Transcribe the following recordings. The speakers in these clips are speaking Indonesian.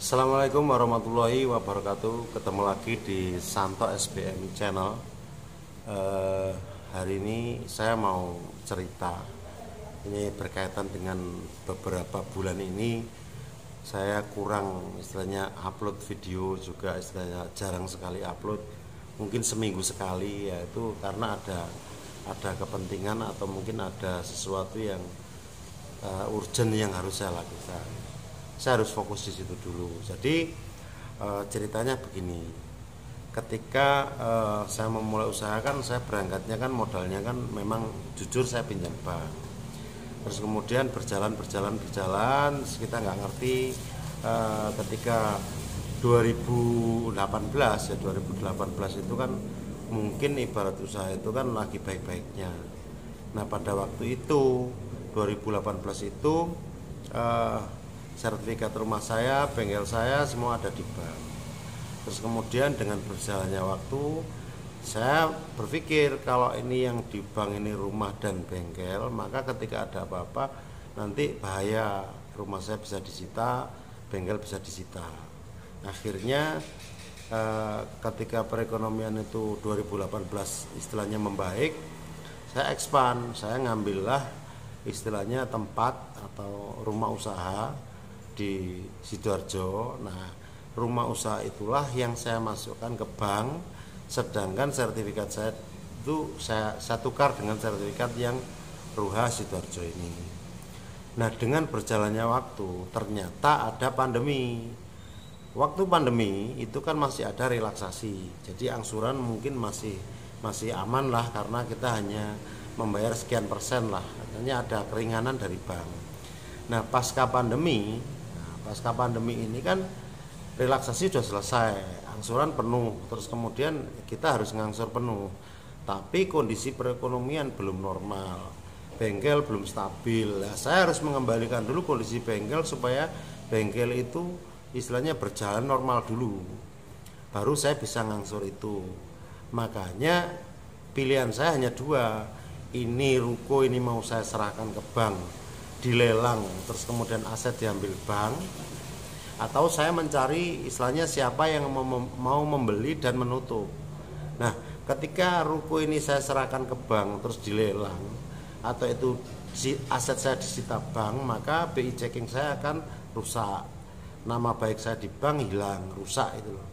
Assalamualaikum warahmatullahi wabarakatuh. Ketemu lagi di Santo SBM Channel. Hari ini saya mau cerita. Ini berkaitan dengan beberapa bulan ini saya kurang istilahnya upload video, juga istilahnya jarang sekali upload. Mungkin seminggu sekali, yaitu karena ada kepentingan atau mungkin ada sesuatu yang urgent yang harus saya lakukan. Saya harus fokus di situ dulu. Jadi ceritanya begini. Ketika saya memulai usaha kan, saya berangkatnya kan modalnya kan memang jujur saya pinjam bank. Terus kemudian berjalan, kita nggak ngerti ketika 2018 itu kan mungkin ibarat usaha itu kan lagi baik-baiknya. Nah pada waktu itu 2018 itu sertifikat rumah saya, bengkel saya semua ada di bank. Terus kemudian dengan berjalannya waktu saya berpikir kalau ini yang di bank ini rumah dan bengkel, maka ketika ada apa-apa nanti bahaya, rumah saya bisa disita, bengkel bisa disita. Akhirnya ketika perekonomian itu 2018 istilahnya membaik, saya expand, saya ngambillah istilahnya tempat atau rumah usaha di Sidoarjo. Nah, rumah usaha itulah yang saya masukkan ke bank, sedangkan sertifikat saya itu saya tukar dengan sertifikat yang Ruha Sidoarjo ini. Nah, dengan berjalannya waktu ternyata ada pandemi. Waktu pandemi itu kan masih ada relaksasi, jadi angsuran mungkin masih aman lah, karena kita hanya membayar sekian persen lah, artinya ada keringanan dari bank. Nah pasca pandemi ini kan relaksasi sudah selesai, angsuran penuh, terus kemudian kita harus ngangsur penuh, tapi kondisi perekonomian belum normal, bengkel belum stabil. Nah, saya harus mengembalikan dulu kondisi bengkel supaya bengkel itu istilahnya berjalan normal dulu, baru saya bisa ngangsur itu. Makanya pilihan saya hanya dua, ini ruko ini mau saya serahkan ke bank dilelang, terus kemudian aset diambil bank, atau saya mencari istilahnya siapa yang mau membeli dan menutup. Nah ketika ruko ini saya serahkan ke bank terus dilelang, atau itu aset saya disita bank, maka BI checking saya akan rusak, nama baik saya di bank hilang, rusak itu loh.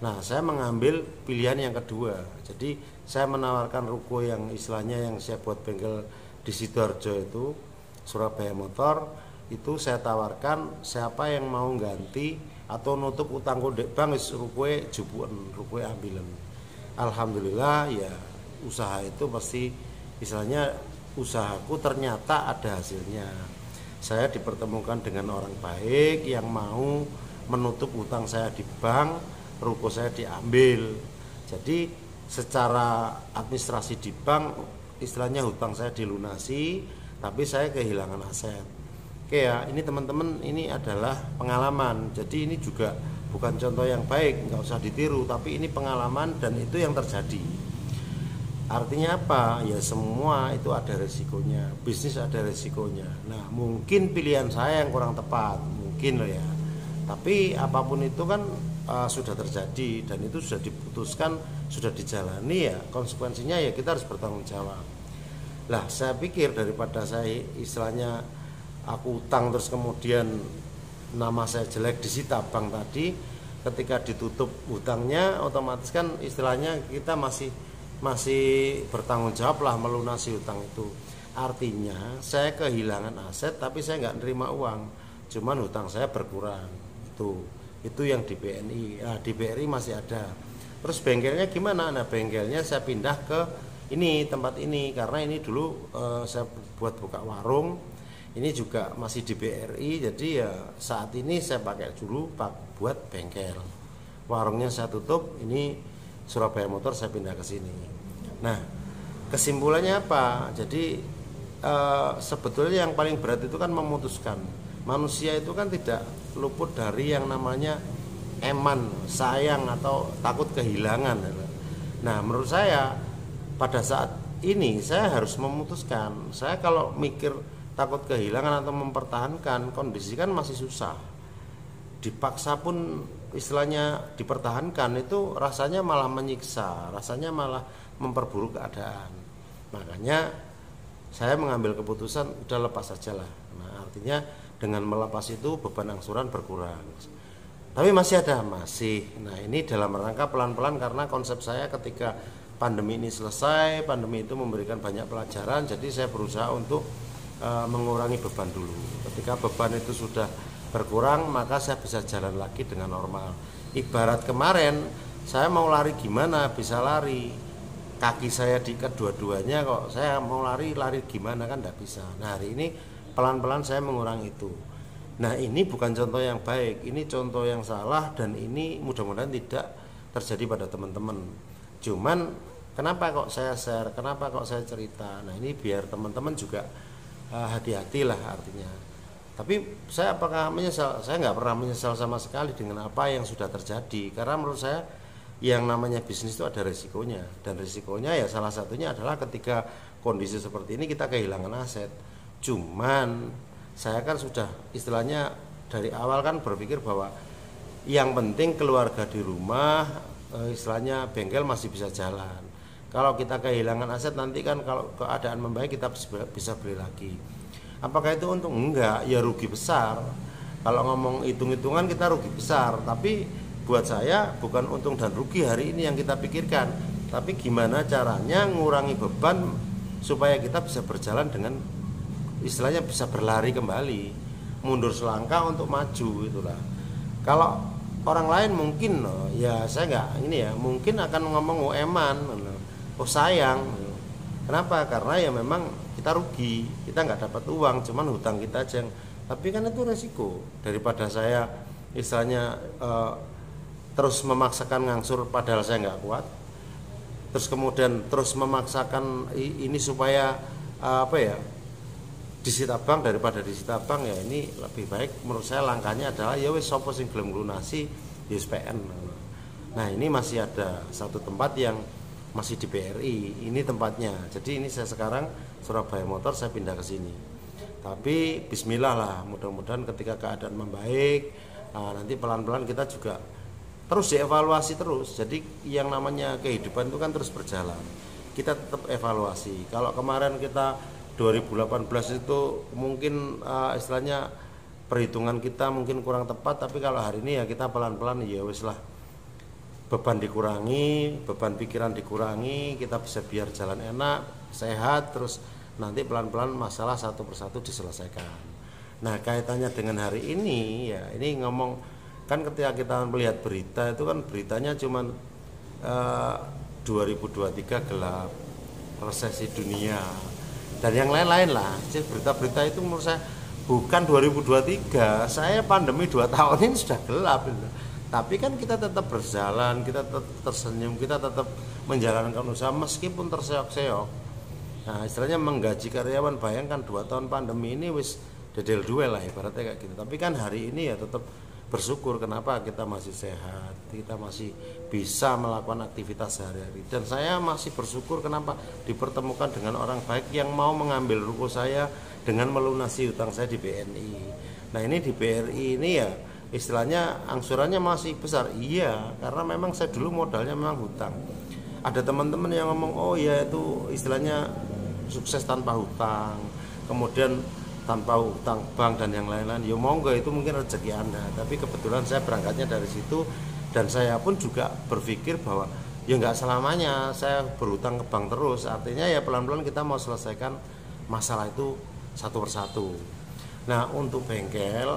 Nah saya mengambil pilihan yang kedua, jadi saya menawarkan ruko yang istilahnya yang saya buat bengkel di Sidoarjo itu, Surabaya Motor, itu saya tawarkan siapa yang mau ganti atau nutup utang kondek bank, rukoe jupuan, rukoe ambilan. Alhamdulillah ya, usaha itu pasti istilahnya usahaku ternyata ada hasilnya. Saya dipertemukan dengan orang baik yang mau menutup utang saya di bank, ruko saya diambil. Jadi secara administrasi di bank istilahnya hutang saya dilunasi, tapi saya kehilangan aset. Oke ya, ini teman-teman, ini adalah pengalaman. Jadi ini juga bukan contoh yang baik, nggak usah ditiru, tapi ini pengalaman dan itu yang terjadi. Artinya apa? Ya semua itu ada resikonya, bisnis ada resikonya. Nah mungkin pilihan saya yang kurang tepat, mungkin loh ya. Tapi apapun itu kan sudah terjadi dan itu sudah diputuskan, sudah dijalani, ya konsekuensinya ya kita harus bertanggung jawab. Lah saya pikir daripada saya istilahnya aku utang terus kemudian nama saya jelek disita bank tadi, ketika ditutup hutangnya otomatis kan istilahnya kita masih bertanggung jawab lah melunasi hutang itu. Artinya saya kehilangan aset tapi saya nggak nerima uang, cuman hutang saya berkurang. Itu yang di BNI. Nah, di BRI masih ada. Terus bengkelnya gimana? Nah bengkelnya saya pindah ke ini, tempat ini, karena ini dulu saya buat buka warung, ini juga masih di BRI, jadi ya saat ini saya pakai dulu buat bengkel. Warungnya saya tutup, ini Surabaya Motor saya pindah ke sini. Nah kesimpulannya apa? Jadi sebetulnya yang paling berat itu kan memutuskan. Manusia itu kan tidak luput dari yang namanya eman, sayang, atau takut kehilangan. Nah menurut saya pada saat ini saya harus memutuskan. Saya kalau mikir takut kehilangan atau mempertahankan kondisi kan masih susah. dipaksa pun istilahnya dipertahankan itu rasanya malah menyiksa, rasanya malah memperburuk keadaan. Makanya saya mengambil keputusan udah lepas saja lah. Nah, artinya dengan melepas itu beban angsuran berkurang. Tapi masih ada, masih. Nah, ini dalam rangka pelan-pelan karena konsep saya ketika pandemi ini selesai, pandemi itu memberikan banyak pelajaran, jadi saya berusaha untuk mengurangi beban dulu. Ketika beban itu sudah berkurang, maka saya bisa jalan lagi dengan normal. Ibarat kemarin saya mau lari gimana bisa lari, kaki saya diikat dua-duanya, kok saya mau lari gimana kan tidak bisa. Nah, hari ini pelan-pelan saya mengurangi itu. Nah, ini bukan contoh yang baik, ini contoh yang salah, dan ini mudah-mudahan tidak terjadi pada teman-teman. Cuman kenapa kok saya share, kenapa kok saya cerita, nah ini biar teman-teman juga hati-hatilah artinya. Tapi saya apakah menyesal? Saya nggak pernah menyesal sama sekali dengan apa yang sudah terjadi, karena menurut saya yang namanya bisnis itu ada resikonya, dan resikonya ya salah satunya adalah ketika kondisi seperti ini kita kehilangan aset. Cuman saya kan sudah istilahnya dari awal kan berpikir bahwa yang penting keluarga di rumah, istilahnya bengkel masih bisa jalan. Kalau kita kehilangan aset nanti kan kalau keadaan membaik kita bisa beli lagi. Apakah itu untung? Enggak, ya rugi besar. Kalau ngomong hitung-hitungan kita rugi besar, tapi buat saya bukan untung dan rugi hari ini yang kita pikirkan, tapi gimana caranya ngurangi beban supaya kita bisa berjalan dengan istilahnya bisa berlari kembali, mundur selangkah untuk maju itulah. Kalau orang lain mungkin ya saya nggak ini ya, mungkin akan ngomong eman, oh sayang. Kenapa? Karena ya memang kita rugi, kita nggak dapat uang, cuman hutang kita aja. Tapi kan itu resiko. Daripada saya istilahnya terus memaksakan ngangsur padahal saya nggak kuat, terus kemudian terus memaksakan ini supaya disita bank daripada disita bank, ya ini lebih baik menurut saya langkahnya adalah ya wis sapa sing gelem lunasi ya PN. Nah, ini masih ada satu tempat yang masih di BRI, ini tempatnya. Jadi ini saya sekarang Surabaya Motor saya pindah ke sini. Tapi bismillah lah, mudah-mudahan ketika keadaan membaik, nanti pelan-pelan kita juga terus dievaluasi terus. Jadi yang namanya kehidupan itu kan terus berjalan. Kita tetap evaluasi. Kalau kemarin kita 2018 itu mungkin istilahnya perhitungan kita mungkin kurang tepat, tapi kalau hari ini ya kita pelan-pelan ya wis lah, beban dikurangi, beban pikiran dikurangi, kita bisa biar jalan enak, sehat, terus nanti pelan-pelan masalah satu persatu diselesaikan. Nah, kaitannya dengan hari ini ya ini ngomong kan ketika kita melihat berita itu kan beritanya cuman 2023 gelap, resesi dunia dan yang lain-lain lah. Jadi berita-berita itu menurut saya bukan 2023, saya pandemi 2 tahun ini sudah gelap gitu. Tapi kan kita tetap berjalan, kita tetap tersenyum, kita tetap menjalankan usaha meskipun terseok-seok. Nah, istilahnya menggaji karyawan, bayangkan 2 tahun pandemi ini wis dedel duel lah ibaratnya kayak gitu. Tapi kan hari ini ya tetap bersyukur kenapa kita masih sehat, kita masih bisa melakukan aktivitas sehari-hari. Dan saya masih bersyukur kenapa dipertemukan dengan orang baik yang mau mengambil ruko saya dengan melunasi hutang saya di BNI. Nah, ini di BRI ini ya istilahnya angsurannya masih besar. Iya, karena memang saya dulu modalnya memang hutang. Ada teman-teman yang ngomong, oh ya itu istilahnya sukses tanpa hutang, kemudian tanpa hutang bank dan yang lain-lain. Ya monggo, itu mungkin rezeki Anda. Tapi kebetulan saya berangkatnya dari situ, dan saya pun juga berpikir bahwa ya nggak selamanya saya berhutang ke bank terus. Artinya ya pelan-pelan kita mau selesaikan masalah itu satu persatu. Nah, untuk bengkel,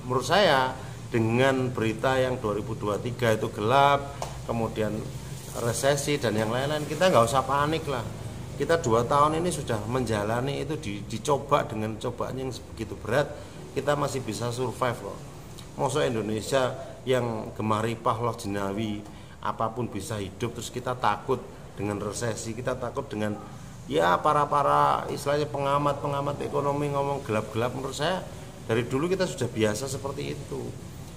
menurut saya dengan berita yang 2023 itu gelap, kemudian resesi dan yang lain-lain, kita nggak usah panik lah. Kita 2 tahun ini sudah menjalani itu, dicoba dengan cobaan yang begitu berat, kita masih bisa survive loh. Masa Indonesia yang gemari pahloh jenawi, apapun bisa hidup, terus kita takut dengan resesi, kita takut dengan ya para istilahnya pengamat ekonomi ngomong gelap-gelap. Menurut saya dari dulu kita sudah biasa seperti itu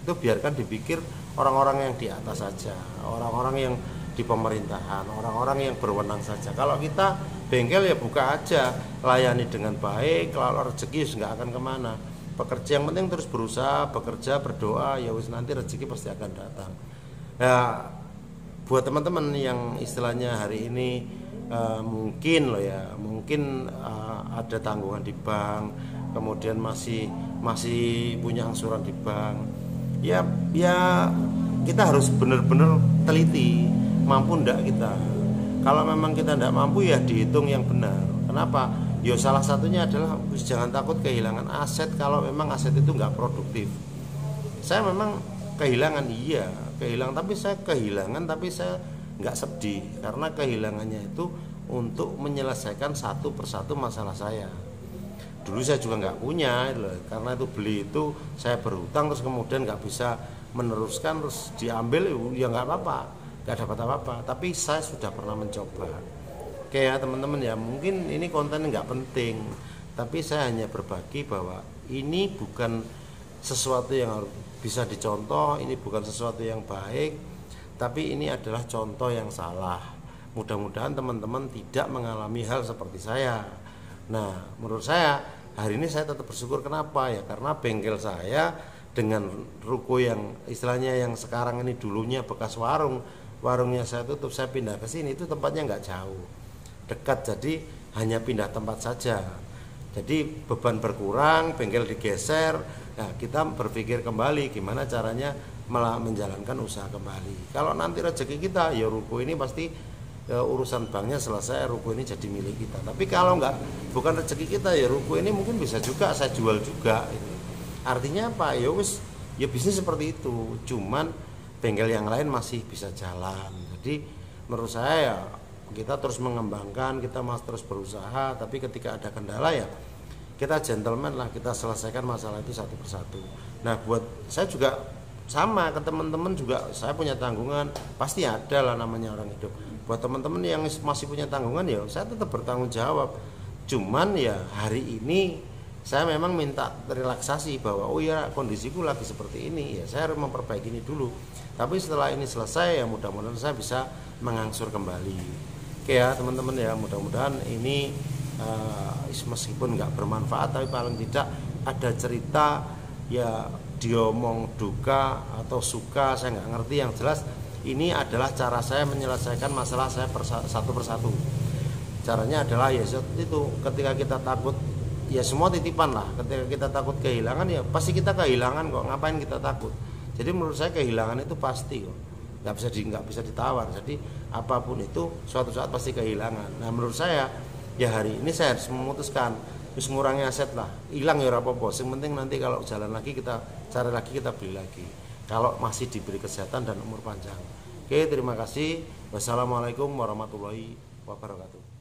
biarkan dipikir orang-orang yang di atas saja, orang-orang yang di pemerintahan, orang-orang yang berwenang saja. Kalau kita bengkel ya buka aja, layani dengan baik, kalau rezeki nggak akan kemana. pekerja, yang penting terus berusaha, bekerja, berdoa, ya wis nanti rezeki pasti akan datang. Nah, buat teman-teman yang istilahnya hari ini mungkin ada tanggungan di bank, kemudian masih punya angsuran di bank, ya kita harus benar-benar teliti, mampu ndak kita. Kalau memang kita ndak mampu, ya dihitung yang benar. Kenapa? Ya salah satunya adalah jangan takut kehilangan aset kalau memang aset itu nggak produktif. Saya memang kehilangan, tapi saya nggak sedih, karena kehilangannya itu untuk menyelesaikan satu persatu masalah saya. Dulu saya juga nggak punya, karena itu beli itu saya berhutang, terus kemudian nggak bisa meneruskan, terus diambil, ya nggak apa-apa, nggak dapat apa-apa. Tapi saya sudah pernah mencoba. Oke ya teman-teman ya, mungkin ini konten nggak penting, tapi saya hanya berbagi bahwa ini bukan sesuatu yang harus bisa dicontoh, ini bukan sesuatu yang baik, tapi ini adalah contoh yang salah. Mudah-mudahan teman-teman tidak mengalami hal seperti saya. Nah, menurut saya hari ini saya tetap bersyukur. Kenapa ya? Karena bengkel saya dengan ruko yang istilahnya yang sekarang ini dulunya bekas warungnya saya tutup, saya pindah ke sini, itu tempatnya nggak jauh, dekat, jadi hanya pindah tempat saja. Jadi beban berkurang, bengkel digeser. Nah, kita berpikir kembali gimana caranya menjalankan usaha kembali. Kalau nanti rezeki kita, ya ruko ini pasti urusan banknya selesai, ruko ini jadi milik kita. Tapi kalau bukan rezeki kita, ya ruko ini mungkin bisa juga saya jual juga. Artinya apa? Ya wis, ya bisnis seperti itu. Cuman bengkel yang lain masih bisa jalan. Jadi menurut saya ya kita terus mengembangkan, kita masih terus berusaha, tapi ketika ada kendala ya kita gentleman lah, kita selesaikan masalah itu satu persatu. Nah, buat saya juga sama, ke teman-teman juga saya punya tanggungan, pasti ada lah, namanya orang hidup. Buat teman-teman yang masih punya tanggungan, ya saya tetap bertanggung jawab. Cuman ya hari ini saya memang minta relaksasi bahwa oh ya kondisiku lagi seperti ini, ya saya harus memperbaiki ini dulu. Tapi setelah ini selesai ya mudah-mudahan saya bisa mengangsur kembali. Oke ya teman-teman ya, mudah-mudahan ini meskipun nggak bermanfaat, tapi paling tidak ada cerita ya, diomong duka atau suka saya nggak ngerti, yang jelas ini adalah cara saya menyelesaikan masalah saya satu persatu. Caranya adalah ya itu, ketika kita takut, ya semua titipan lah, ketika kita takut kehilangan ya pasti kita kehilangan kok, ngapain kita takut. Jadi menurut saya kehilangan itu pasti kok, nggak bisa ditawar. Jadi apapun itu suatu saat pasti kehilangan. Nah menurut saya ya hari ini saya harus memutuskan, terus ngurangi aset lah, hilang ya apa-apa, yang penting nanti kalau jalan lagi kita cari lagi, kita beli lagi, kalau masih diberi kesehatan dan umur panjang. Oke, terima kasih. Wassalamualaikum warahmatullahi wabarakatuh.